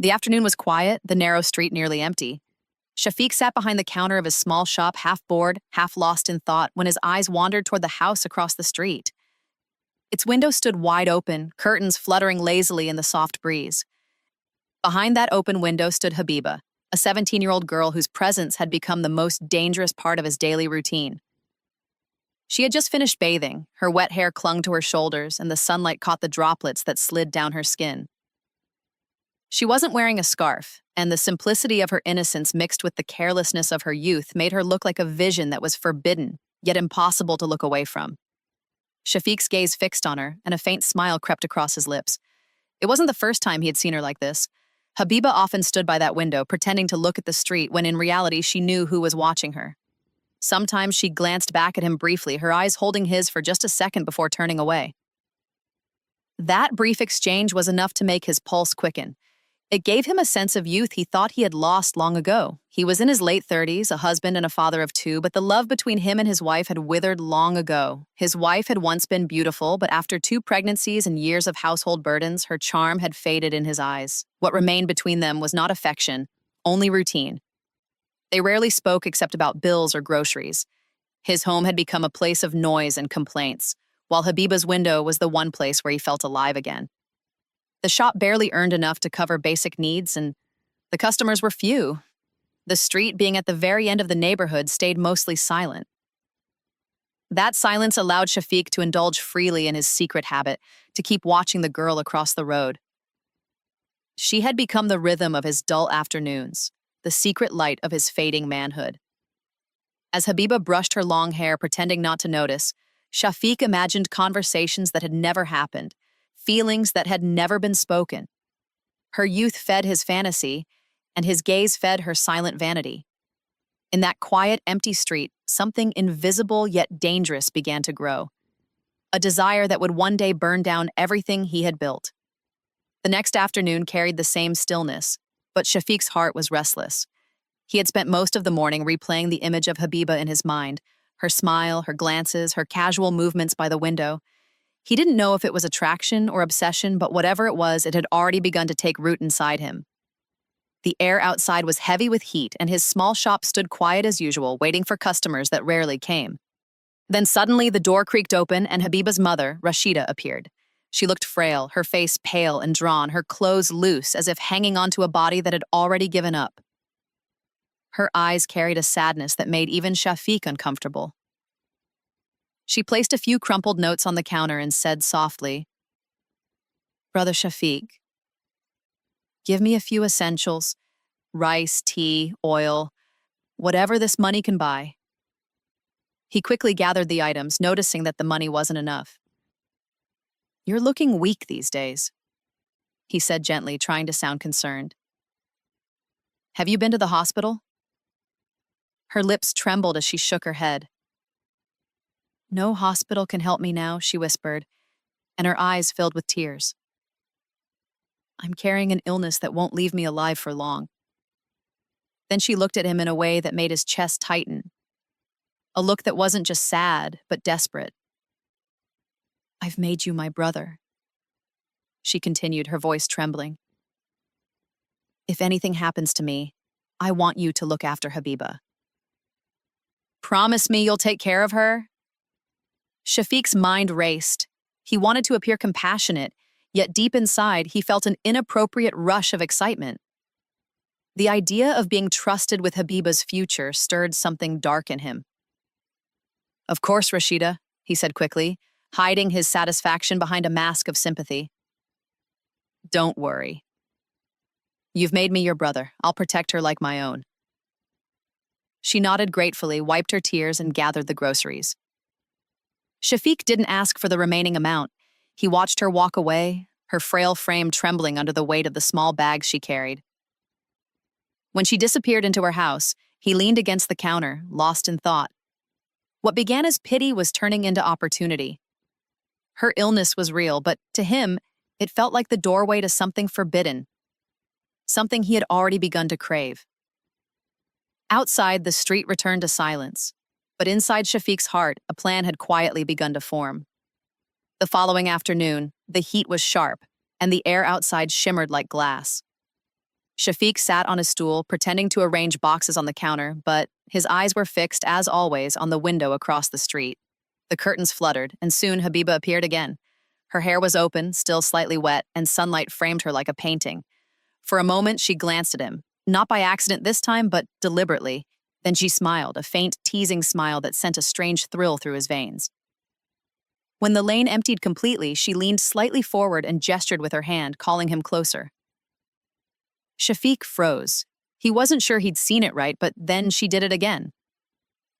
The afternoon was quiet, the narrow street nearly empty. Shafiq sat behind the counter of his small shop, half bored, half lost in thought, when his eyes wandered toward the house across the street. Its window stood wide open, curtains fluttering lazily in the soft breeze. Behind that open window stood Habiba, a 17-year-old girl whose presence had become the most dangerous part of his daily routine. She had just finished bathing, her wet hair clung to her shoulders, and the sunlight caught the droplets that slid down her skin. She wasn't wearing a scarf, and the simplicity of her innocence mixed with the carelessness of her youth made her look like a vision that was forbidden, yet impossible to look away from. Shafiq's gaze fixed on her, and a faint smile crept across his lips. It wasn't the first time he had seen her like this. Habiba often stood by that window, pretending to look at the street when in reality she knew who was watching her. Sometimes she glanced back at him briefly, her eyes holding his for just a second before turning away. That brief exchange was enough to make his pulse quicken. It gave him a sense of youth he thought he had lost long ago. He was in his late 30s, a husband and a father of two, but the love between him and his wife had withered long ago. His wife had once been beautiful, but after 2 pregnancies and years of household burdens, her charm had faded in his eyes. What remained between them was not affection, only routine. They rarely spoke except about bills or groceries. His home had become a place of noise and complaints, while Habiba's window was the one place where he felt alive again. The shop barely earned enough to cover basic needs, and the customers were few. The street, being at the very end of the neighborhood, stayed mostly silent. That silence allowed Shafiq to indulge freely in his secret habit, to keep watching the girl across the road. She had become the rhythm of his dull afternoons, the secret light of his fading manhood. As Habiba brushed her long hair, pretending not to notice, Shafiq imagined conversations that had never happened, feelings that had never been spoken. Her youth fed his fantasy, and his gaze fed her silent vanity. In that quiet, empty street, something invisible yet dangerous began to grow. A desire that would one day burn down everything he had built. The next afternoon carried the same stillness, but Shafiq's heart was restless. He had spent most of the morning replaying the image of Habiba in his mind, her smile, her glances, her casual movements by the window. He didn't know if it was attraction or obsession, but whatever it was, it had already begun to take root inside him. The air outside was heavy with heat, and his small shop stood quiet as usual, waiting for customers that rarely came. Then suddenly the door creaked open, and Habiba's mother, Rashida, appeared. She looked frail, her face pale and drawn, her clothes loose, as if hanging onto a body that had already given up. Her eyes carried a sadness that made even Shafiq uncomfortable. She placed a few crumpled notes on the counter and said softly, "Brother Shafiq, give me a few essentials, rice, tea, oil, whatever this money can buy." He quickly gathered the items, noticing that the money wasn't enough. "You're looking weak these days," he said gently, trying to sound concerned. "Have you been to the hospital?" Her lips trembled as she shook her head. "No hospital can help me now," she whispered, and her eyes filled with tears. "I'm carrying an illness that won't leave me alive for long." Then she looked at him in a way that made his chest tighten, a look that wasn't just sad, but desperate. "I've made you my brother," she continued, her voice trembling. "If anything happens to me, I want you to look after Habiba." "Promise me you'll take care of her?" Shafiq's mind raced. He wanted to appear compassionate, yet deep inside he felt an inappropriate rush of excitement. The idea of being trusted with Habiba's future stirred something dark in him. "Of course, Rashida," he said quickly, hiding his satisfaction behind a mask of sympathy. "Don't worry. You've made me your brother. I'll protect her like my own." She nodded gratefully, wiped her tears, and gathered the groceries. Shafiq didn't ask for the remaining amount. He watched her walk away, her frail frame trembling under the weight of the small bags she carried. When she disappeared into her house, he leaned against the counter, lost in thought. What began as pity was turning into opportunity. Her illness was real, but to him, it felt like the doorway to something forbidden, something he had already begun to crave. Outside, the street returned to silence, but inside Shafiq's heart, a plan had quietly begun to form. The following afternoon, the heat was sharp, and the air outside shimmered like glass. Shafiq sat on a stool, pretending to arrange boxes on the counter, but his eyes were fixed, as always, on the window across the street. The curtains fluttered, and soon Habiba appeared again. Her hair was open, still slightly wet, and sunlight framed her like a painting. For a moment, she glanced at him, not by accident this time, but deliberately. Then she smiled, a faint, teasing smile that sent a strange thrill through his veins. When the lane emptied completely, she leaned slightly forward and gestured with her hand, calling him closer. Shafiq froze. He wasn't sure he'd seen it right, but then she did it again.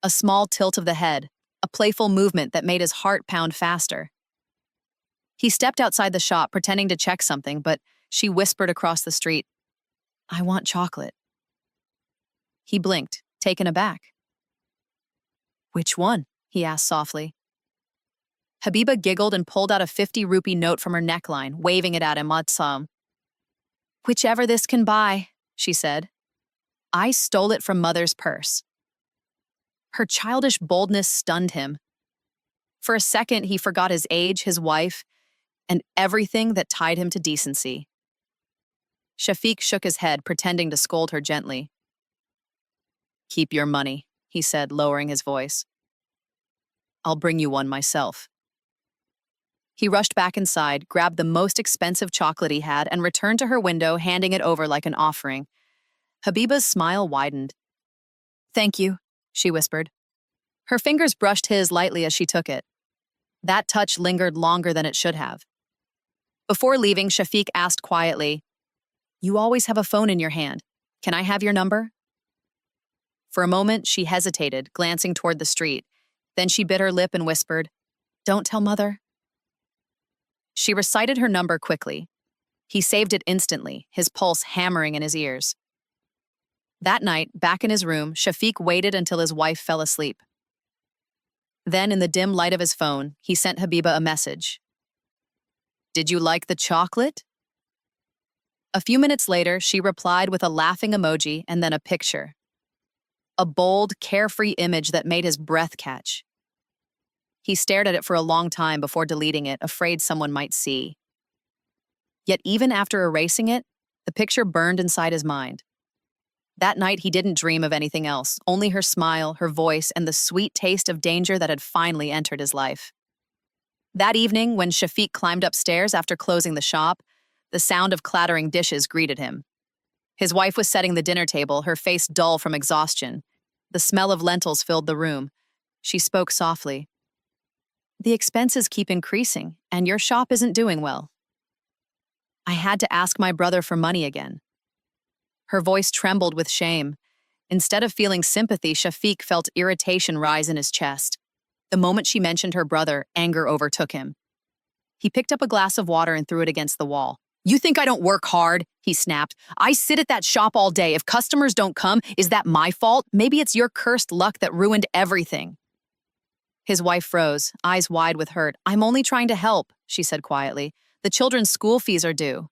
A small tilt of the head, a playful movement that made his heart pound faster. He stepped outside the shop, pretending to check something, but she whispered across the street, "I want chocolate." He blinked, taken aback. "Which one?" he asked softly. Habiba giggled and pulled out a 50-rupee note from her neckline, waving it at him. "Whichever this can buy," she said. "I stole it from Mother's purse." Her childish boldness stunned him. For a second, he forgot his age, his wife, and everything that tied him to decency. Shafiq shook his head, pretending to scold her gently. "Keep your money," he said, lowering his voice. "I'll bring you one myself." He rushed back inside, grabbed the most expensive chocolate he had, and returned to her window, handing it over like an offering. Habiba's smile widened. "Thank you," she whispered. Her fingers brushed his lightly as she took it. That touch lingered longer than it should have. Before leaving, Shafiq asked quietly, "You always have a phone in your hand. Can I have your number?" For a moment, she hesitated, glancing toward the street. Then she bit her lip and whispered, "Don't tell Mother." She recited her number quickly. He saved it instantly, his pulse hammering in his ears. That night, back in his room, Shafiq waited until his wife fell asleep. Then, in the dim light of his phone, he sent Habiba a message. "Did you like the chocolate?" A few minutes later, she replied with a laughing emoji and then a picture. A bold, carefree image that made his breath catch. He stared at it for a long time before deleting it, afraid someone might see. Yet even after erasing it, the picture burned inside his mind. That night, he didn't dream of anything else, only her smile, her voice, and the sweet taste of danger that had finally entered his life. That evening, when Shafiq climbed upstairs after closing the shop, the sound of clattering dishes greeted him. His wife was setting the dinner table, her face dull from exhaustion. The smell of lentils filled the room. She spoke softly. "The expenses keep increasing, and your shop isn't doing well." "I had to ask my brother for money again." Her voice trembled with shame. Instead of feeling sympathy, Shafiq felt irritation rise in his chest. The moment she mentioned her brother, anger overtook him. He picked up a glass of water and threw it against the wall. "You think I don't work hard?" he snapped. "I sit at that shop all day. If customers don't come, is that my fault? Maybe it's your cursed luck that ruined everything." His wife froze, eyes wide with hurt. "I'm only trying to help," she said quietly. "The children's school fees are due."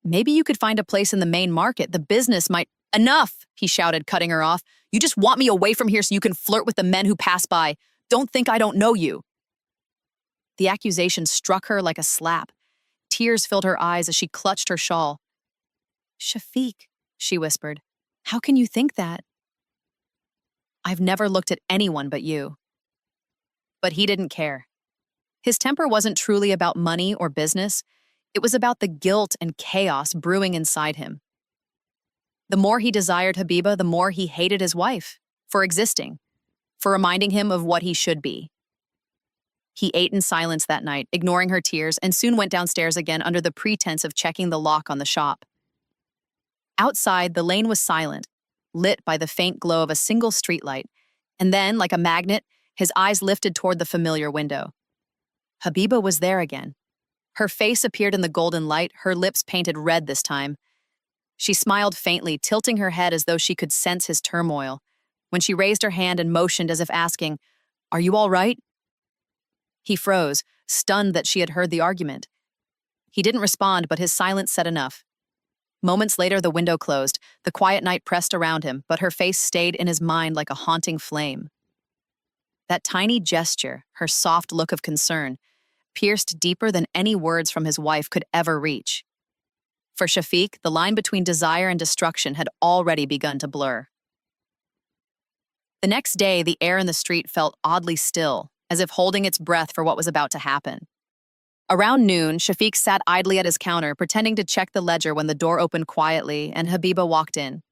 "Maybe you could find a place in the main market. The business might—" "Enough!" he shouted, cutting her off. "You just want me away from here so you can flirt with the men who pass by. Don't think I don't know you." The accusation struck her like a slap. Tears filled her eyes as she clutched her shawl. "Shafiq," she whispered, "how can you think that?" "I've never looked at anyone but you." But he didn't care. His temper wasn't truly about money or business. It was about the guilt and chaos brewing inside him. The more he desired Habiba, the more he hated his wife for existing, for reminding him of what he should be. He ate in silence that night, ignoring her tears, and soon went downstairs again under the pretense of checking the lock on the shop. Outside, the lane was silent, lit by the faint glow of a single streetlight, and then, like a magnet, his eyes lifted toward the familiar window. Habiba was there again. Her face appeared in the golden light, her lips painted red this time. She smiled faintly, tilting her head as though she could sense his turmoil. When she raised her hand and motioned as if asking, "Are you all right?" He froze, stunned that she had heard the argument. He didn't respond, but his silence said enough. Moments later, the window closed. The quiet night pressed around him, but her face stayed in his mind like a haunting flame. That tiny gesture, her soft look of concern, pierced deeper than any words from his wife could ever reach. For Shafiq, the line between desire and destruction had already begun to blur. The next day, the air in the street felt oddly still, as if holding its breath for what was about to happen. Around noon, Shafiq sat idly at his counter, pretending to check the ledger when the door opened quietly and Habiba walked in.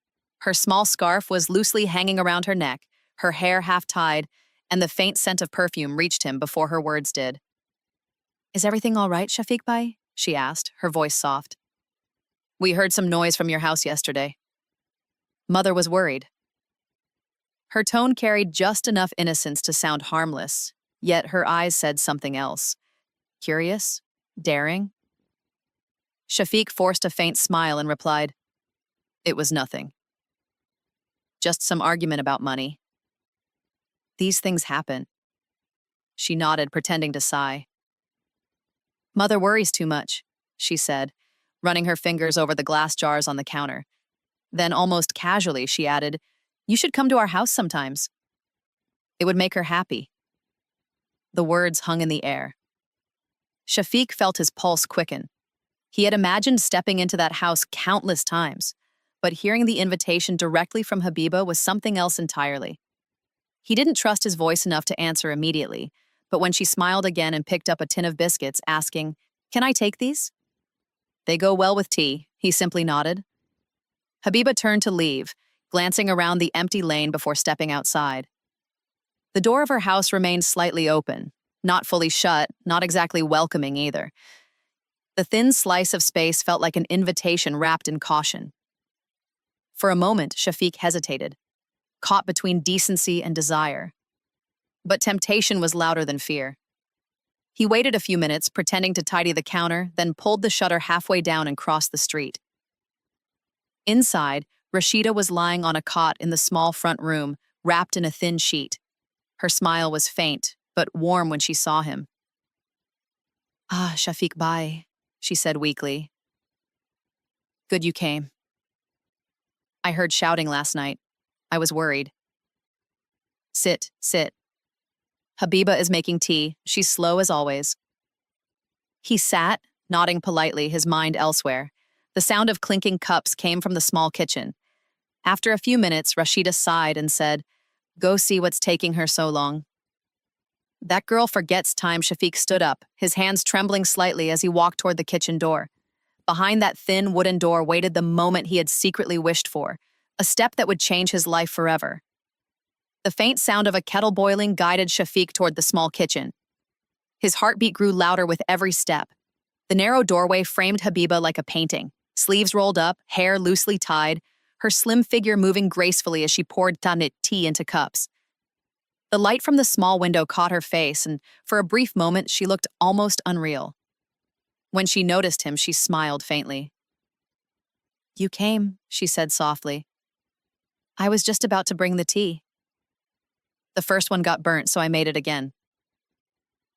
Her small scarf was loosely hanging around her neck, her hair half tied, and the faint scent of perfume reached him before her words did. "Is everything all right, Shafiq Bhai?" she asked, her voice soft. "We heard some noise from your house yesterday." Mother was worried. Her tone carried just enough innocence to sound harmless, yet her eyes said something else. Curious? Daring? Shafiq forced a faint smile and replied, "It was nothing. Just some argument about money." "These things happen." She nodded, pretending to sigh. "Mother worries too much," she said, running her fingers over the glass jars on the counter. Then, almost casually, she added, "You should come to our house sometimes. It would make her happy." The words hung in the air. Shafiq felt his pulse quicken. He had imagined stepping into that house countless times, but hearing the invitation directly from Habiba was something else entirely. He didn't trust his voice enough to answer immediately, but when she smiled again and picked up a tin of biscuits, asking, "Can I take these?" "They go well with tea," he simply nodded. Habiba turned to leave, glancing around the empty lane before stepping outside. The door of her house remained slightly open, not fully shut, not exactly welcoming either. The thin slice of space felt like an invitation wrapped in caution. For a moment, Shafiq hesitated, caught between decency and desire. But temptation was louder than fear. He waited a few minutes, pretending to tidy the counter, then pulled the shutter halfway down and crossed the street. Inside, Rashida was lying on a cot in the small front room, wrapped in a thin sheet. Her smile was faint, but warm when she saw him. "Ah, Shafiq Bhai," she said weakly. "Good you came. I heard shouting last night. I was worried." "Sit, sit." Habiba is making tea. She's slow as always." He sat, nodding politely, his mind elsewhere. The sound of clinking cups came from the small kitchen. After a few minutes, Rashida sighed and said, "Go see what's taking her so long." "That girl forgets time." Shafiq stood up, his hands trembling slightly as he walked toward the kitchen door. Behind that thin wooden door waited the moment he had secretly wished for, a step that would change his life forever. The faint sound of a kettle boiling guided Shafiq toward the small kitchen. His heartbeat grew louder with every step. The narrow doorway framed Habiba like a painting, sleeves rolled up, hair loosely tied, her slim figure moving gracefully as she poured tanit tea into cups. The light from the small window caught her face, and for a brief moment she looked almost unreal. When she noticed him, she smiled faintly. "You came," she said softly. "I was just about to bring the tea. The first one got burnt, so I made it again."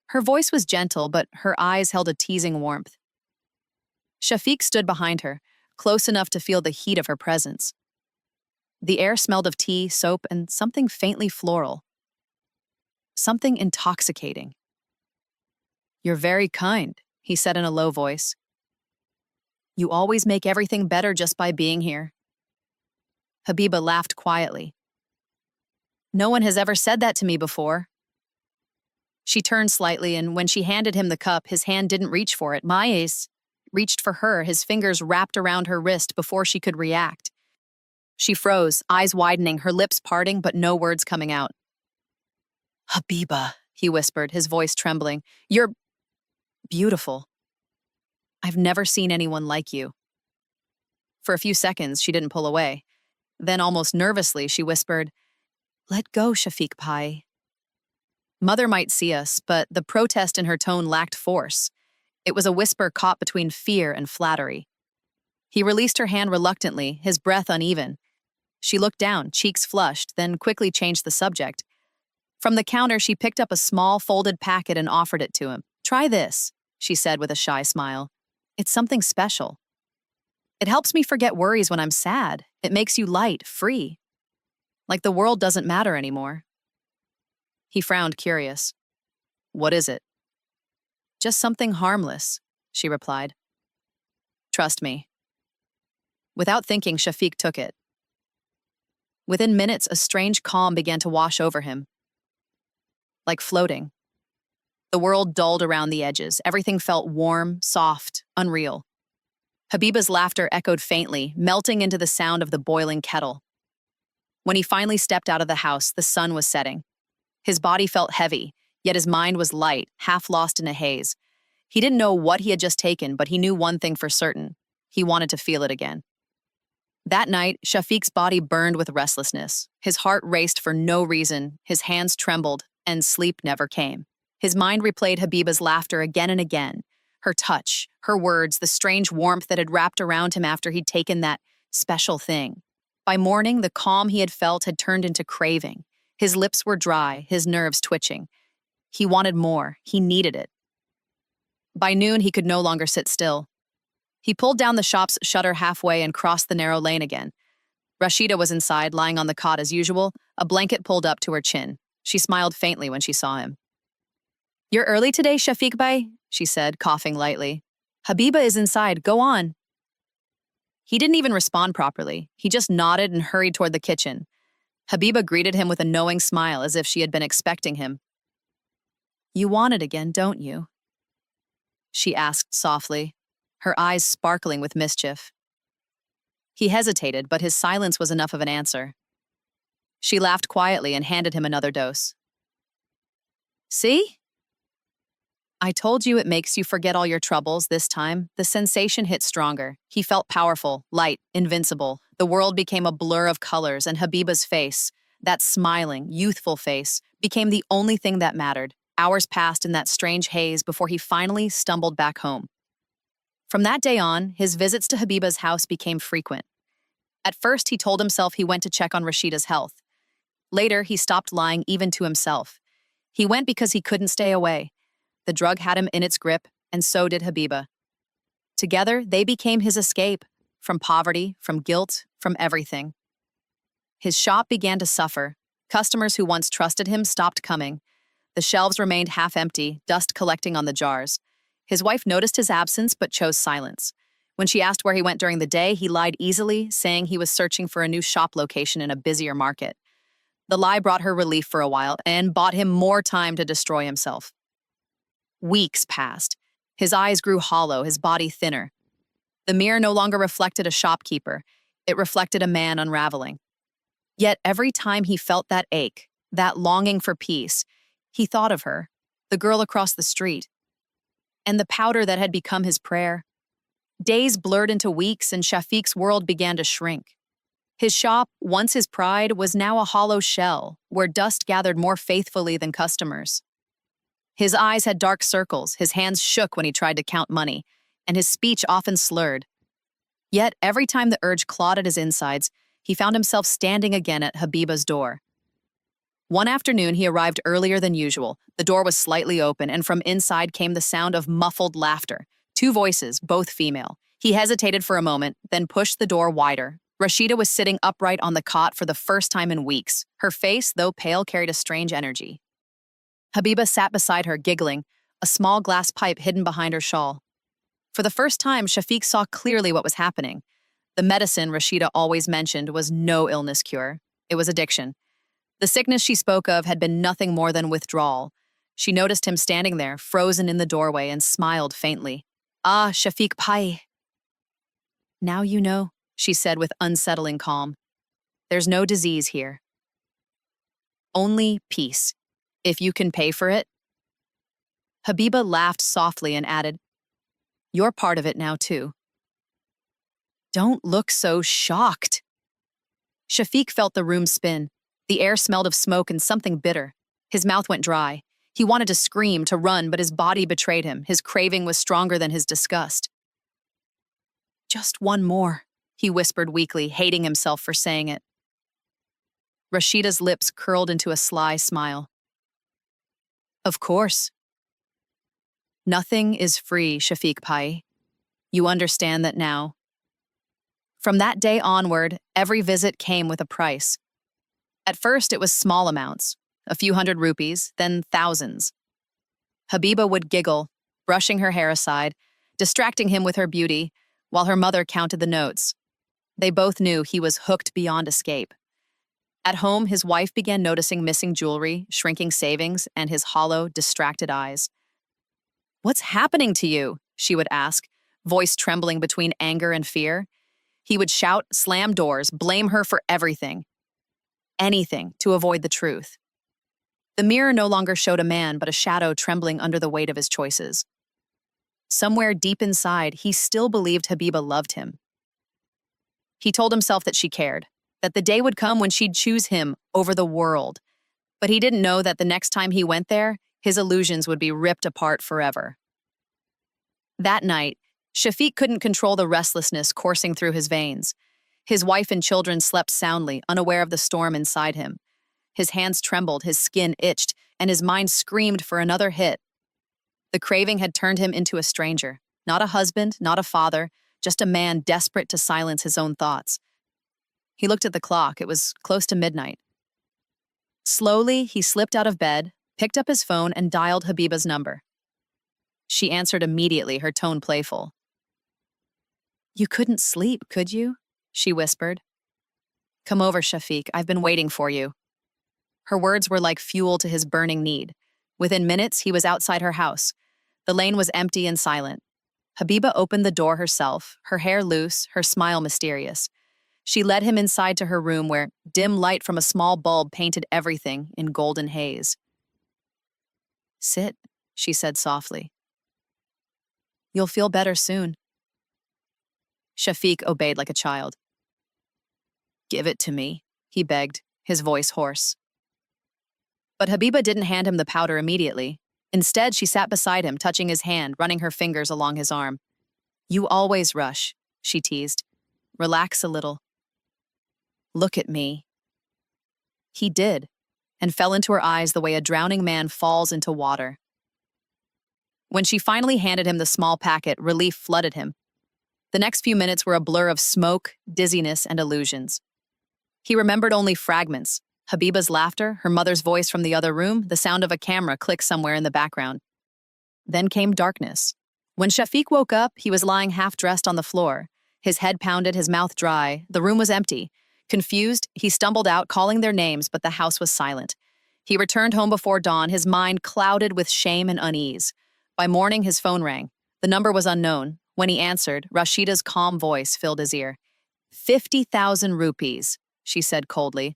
Her voice was gentle, but her eyes held a teasing warmth. Shafiq stood behind her, close enough to feel the heat of her presence. The air smelled of tea, soap, and something faintly floral. Something intoxicating. "You're very kind," he said in a low voice. "You always make everything better just by being here." Habiba laughed quietly. "No one has ever said that to me before." She turned slightly, and when she handed him the cup, his hand didn't reach for it. Maes reached for her, his fingers wrapped around her wrist before she could react. She froze, eyes widening, her lips parting, but no words coming out. "Habiba," he whispered, his voice trembling. "You're beautiful. I've never seen anyone like you." For a few seconds, she didn't pull away. Then, almost nervously, she whispered, "Let go, Shafiq Bhai." Mother might see us, but the protest in her tone lacked force. It was a whisper caught between fear and flattery. He released her hand reluctantly, his breath uneven. She looked down, cheeks flushed, then quickly changed the subject. From the counter, she picked up a small, folded packet and offered it to him. "Try this," she said with a shy smile. "It's something special. It helps me forget worries when I'm sad. It makes you light, free. Like the world doesn't matter anymore." He frowned, curious. "What is it?" "Just something harmless," she replied. "Trust me, Without thinking, Shafiq took it. Within minutes, a strange calm began to wash over him, like floating. The world dulled around the edges. Everything felt warm, soft, unreal. Habiba's laughter echoed faintly, melting into the sound of the boiling kettle. When he finally stepped out of the house, the sun was setting. His body felt heavy, yet his mind was light, half lost in a haze. He didn't know what he had just taken, but he knew one thing for certain. He wanted to feel it again. That night, Shafiq's body burned with restlessness. His heart raced for no reason, his hands trembled, and sleep never came. His mind replayed Habiba's laughter again and again. Her touch, her words, the strange warmth that had wrapped around him after he'd taken that special thing. By morning, the calm he had felt had turned into craving. His lips were dry, his nerves twitching. He wanted more. He needed it. By noon, he could no longer sit still. He pulled down the shop's shutter halfway and crossed the narrow lane again. Rashida was inside, lying on the cot as usual, a blanket pulled up to her chin. She smiled faintly when she saw him. "You're early today, Shafiq Bhai," she said, coughing lightly. "Habiba is inside. Go on." He didn't even respond properly. He just nodded and hurried toward the kitchen. Habiba greeted him with a knowing smile, as if she had been expecting him. "You want it again, don't you?" she asked softly, her eyes sparkling with mischief. He hesitated, but his silence was enough of an answer. She laughed quietly and handed him another dose. "See? I told you it makes you forget all your troubles this time." The sensation hit stronger. He felt powerful, light, invincible. The world became a blur of colors, and Habiba's face, that smiling, youthful face, became the only thing that mattered. Hours passed in that strange haze before he finally stumbled back home. From that day on, his visits to Habiba's house became frequent. At first, he told himself he went to check on Rashida's health. Later, he stopped lying even to himself. He went because he couldn't stay away. The drug had him in its grip, and so did Habiba. Together, they became his escape, from poverty, from guilt, from everything. His shop began to suffer. Customers who once trusted him stopped coming. The shelves remained half empty, dust collecting on the jars. His wife noticed his absence but chose silence. When she asked where he went during the day, he lied easily, saying he was searching for a new shop location in a busier market. The lie brought her relief for a while and bought him more time to destroy himself. Weeks passed. His eyes grew hollow, his body thinner. The mirror no longer reflected a shopkeeper. It reflected a man unraveling. Yet every time he felt that ache, that longing for peace, he thought of her, the girl across the street, and the powder that had become his prayer. Days blurred into weeks, and Shafiq's world began to shrink. His shop, once his pride, was now a hollow shell, where dust gathered more faithfully than customers. His eyes had dark circles, his hands shook when he tried to count money, and his speech often slurred. Yet every time the urge clawed at his insides, he found himself standing again at Habiba's door. One afternoon, he arrived earlier than usual. The door was slightly open, and from inside came the sound of muffled laughter. Two voices, both female. He hesitated for a moment, then pushed the door wider. Rashida was sitting upright on the cot for the first time in weeks. Her face, though pale, carried a strange energy. Habiba sat beside her, giggling, a small glass pipe hidden behind her shawl. For the first time, Shafiq saw clearly what was happening. The medicine Rashida always mentioned was no illness cure. It was addiction. The sickness she spoke of had been nothing more than withdrawal. She noticed him standing there, frozen in the doorway, and smiled faintly. "Ah, Shafiq Bhai." "Now you know," she said with unsettling calm. "There's no disease here. Only peace. If you can pay for it." Habiba laughed softly and added, "You're part of it now, too." "Don't look so shocked." Shafiq felt the room spin. The air smelled of smoke and something bitter. His mouth went dry. He wanted to scream, to run, but his body betrayed him. His craving was stronger than his disgust. "Just one more," he whispered weakly, hating himself for saying it. Rashida's lips curled into a sly smile. "Of course." "Nothing is free, Shafiq Bhai. You understand that now." From that day onward, every visit came with a price. At first, it was small amounts, a few hundred rupees, then thousands. Habiba would giggle, brushing her hair aside, distracting him with her beauty, while her mother counted the notes. They both knew he was hooked beyond escape. At home, his wife began noticing missing jewelry, shrinking savings, and his hollow, distracted eyes. "What's happening to you?" she would ask, voice trembling between anger and fear. He would shout, slam doors, blame her for everything. Anything to avoid the truth. The mirror no longer showed a man, but a shadow trembling under the weight of his choices. Somewhere deep inside, he still believed Habiba loved him. He told himself that she cared, that the day would come when she'd choose him over the world. But he didn't know that the next time he went there, his illusions would be ripped apart forever. That night, Shafiq couldn't control the restlessness coursing through his veins. His wife and children slept soundly, unaware of the storm inside him. His hands trembled, his skin itched, and his mind screamed for another hit. The craving had turned him into a stranger, not a husband, not a father, just a man desperate to silence his own thoughts. He looked at the clock. It was close to midnight. Slowly, he slipped out of bed, picked up his phone, and dialed Habiba's number. She answered immediately, her tone playful. "You couldn't sleep, could you?" she whispered. "Come over, Shafiq. I've been waiting for you." Her words were like fuel to his burning need. Within minutes, he was outside her house. The lane was empty and silent. Habiba opened the door herself, her hair loose, her smile mysterious. She led him inside to her room where dim light from a small bulb painted everything in golden haze. "Sit," she said softly. "You'll feel better soon." Shafiq obeyed like a child. "Give it to me," he begged, his voice hoarse. But Habiba didn't hand him the powder immediately. Instead, she sat beside him, touching his hand, running her fingers along his arm. "You always rush," she teased. "Relax a little. Look at me." He did, and fell into her eyes the way a drowning man falls into water. When she finally handed him the small packet, relief flooded him. The next few minutes were a blur of smoke, dizziness, and illusions. He remembered only fragments: Habiba's laughter, her mother's voice from the other room, the sound of a camera click somewhere in the background. Then came darkness. When Shafiq woke up, he was lying half-dressed on the floor. His head pounded, his mouth dry. The room was empty. Confused, he stumbled out, calling their names, but the house was silent. He returned home before dawn, his mind clouded with shame and unease. By morning, his phone rang. The number was unknown. When he answered, Rashida's calm voice filled his ear. 50,000 rupees, she said coldly.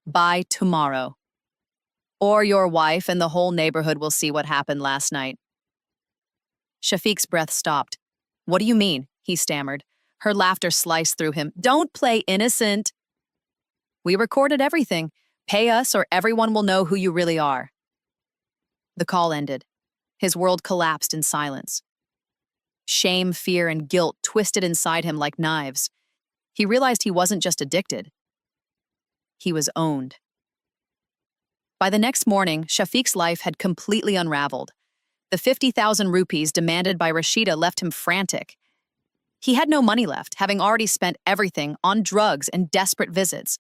By tomorrow. Or your wife and the whole neighborhood will see what happened last night. Shafiq's breath stopped. "What do you mean?" he stammered. Her laughter sliced through him. "Don't play innocent." "We recorded everything. Pay us or everyone will know who you really are." The call ended. His world collapsed in silence. Shame, fear, and guilt twisted inside him like knives. He realized he wasn't just addicted. He was owned. By the next morning, Shafiq's life had completely unraveled. The 50,000 rupees demanded by Rashida left him frantic. He had no money left, having already spent everything on drugs and desperate visits.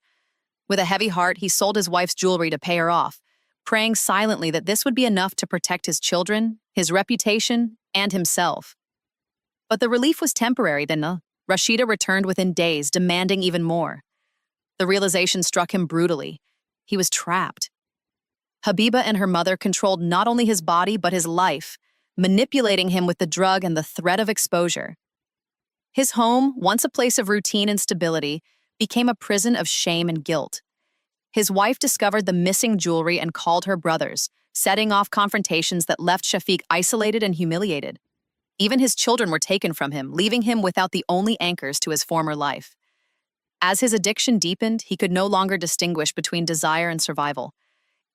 With a heavy heart, he sold his wife's jewelry to pay her off, praying silently that this would be enough to protect his children, his reputation, and himself. But the relief was temporary, then Rashida returned within days, demanding even more. The realization struck him brutally. He was trapped. Habiba and her mother controlled not only his body but his life, manipulating him with the drug and the threat of exposure. His home, once a place of routine and stability, became a prison of shame and guilt. His wife discovered the missing jewelry and called her brothers, setting off confrontations that left Shafiq isolated and humiliated. Even his children were taken from him, leaving him without the only anchors to his former life. As his addiction deepened, he could no longer distinguish between desire and survival.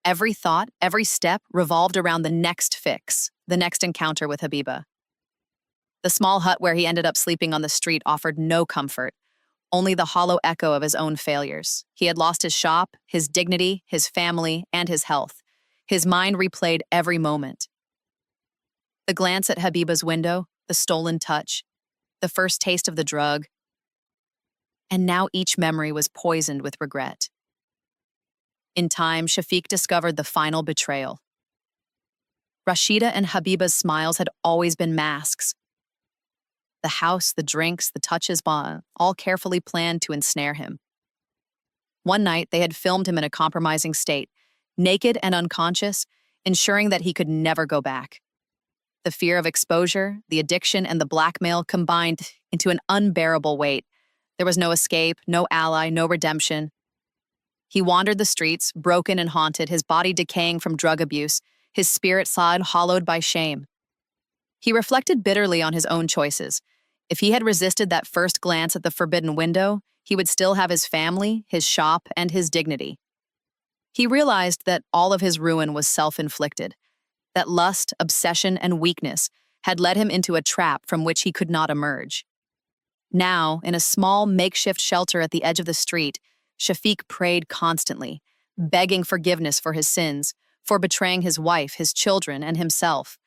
Every thought, every step revolved around the next fix, the next encounter with Habiba. The small hut where he ended up sleeping on the street offered no comfort, only the hollow echo of his own failures. He had lost his shop, his dignity, his family, and his health. His mind replayed every moment. The glance at Habiba's window, the stolen touch, the first taste of the drug, and now each memory was poisoned with regret. In time, Shafiq discovered the final betrayal. Rashida and Habiba's smiles had always been masks. The house, the drinks, the touches, all carefully planned to ensnare him. One night, they had filmed him in a compromising state, naked and unconscious, ensuring that he could never go back. The fear of exposure, the addiction, and the blackmail combined into an unbearable weight. There was no escape, no ally, no redemption. He wandered the streets, broken and haunted, his body decaying from drug abuse, his spirit side hollowed by shame. He reflected bitterly on his own choices. If he had resisted that first glance at the forbidden window, he would still have his family, his shop, and his dignity. He realized that all of his ruin was self-inflicted, that lust, obsession, and weakness had led him into a trap from which he could not emerge. Now, in a small makeshift shelter at the edge of the street, Shafiq prayed constantly, begging forgiveness for his sins, for betraying his wife, his children, and himself.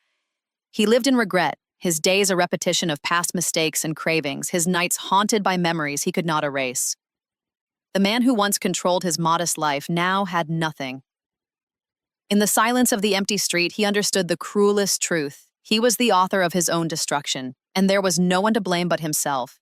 He lived in regret, his days a repetition of past mistakes and cravings, his nights haunted by memories he could not erase. The man who once controlled his modest life now had nothing. In the silence of the empty street, he understood the cruelest truth. He was the author of his own destruction, and there was no one to blame but himself.